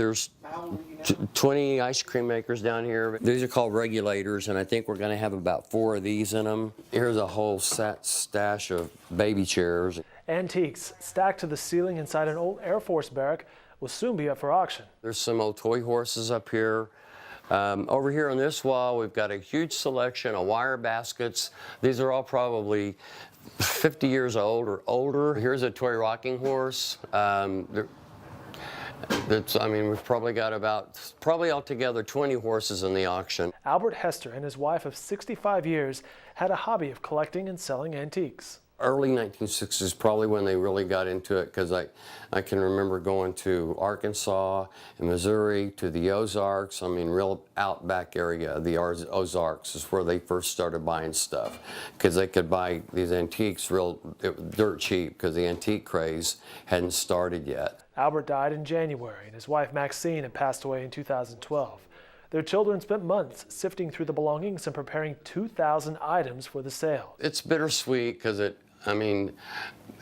There's 20 ice cream makers down here. These are called regulators, and I think we're going to have about 4 of these in them. Here's a whole stash of baby chairs. Antiques stacked to the ceiling inside an old Air Force barrack will soon be up for auction. There's some old toy horses up here. Over here on this wall, we've got a huge selection of wire baskets. These are all probably 50 years old or older. Here's a toy rocking horse. We've probably got probably altogether 20 horses in the auction. Albert Hester and his wife of 65 years had a hobby of collecting and selling antiques. Early 1960s, probably when they really got into it, because I can remember going to Arkansas and Missouri, to the Ozarks. I mean, real outback area of the Ozarks is where they first started buying stuff, because they could buy these antiques dirt cheap, because the antique craze hadn't started yet. Albert died in January, and his wife Maxine had passed away in 2012. Their children spent months sifting through the belongings and preparing 2,000 items for the sale. It's bittersweet because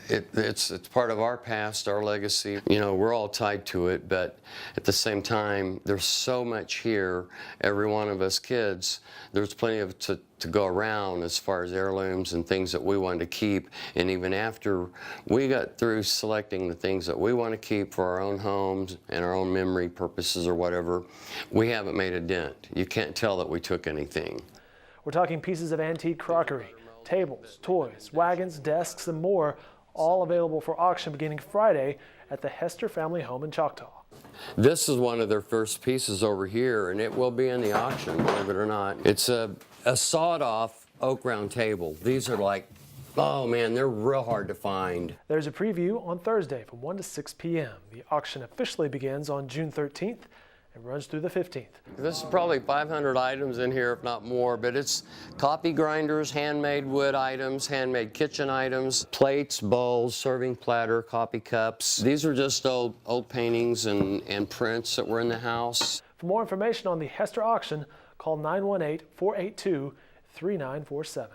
it's part of our past, our legacy. You know, we're all tied to it, but at the same time, there's so much here. Every one of us kids, there's plenty of to go around as far as heirlooms and things that we wanted to keep. And even after we got through selecting the things that we want to keep for our own homes and our own memory purposes or whatever, we haven't made a dent. You can't tell that we took anything. We're talking pieces of antique crockery, tables, toys, wagons, desks, and more, all available for auction beginning Friday at the Hester family home in Choctaw. This is one of their first pieces over here, and it will be in the auction, believe it or not. It's a sawed-off oak round table. These are like, oh man, they're real hard to find. There's a preview on Thursday from 1 to 6 p.m. The auction officially begins on June 13th. It runs through the 15th. This is probably 500 items in here, if not more, but it's coffee grinders, handmade wood items, handmade kitchen items, plates, bowls, serving platter, coffee cups. These are just old paintings and prints that were in the house. For more information on the Hester auction, call 918-482-3947.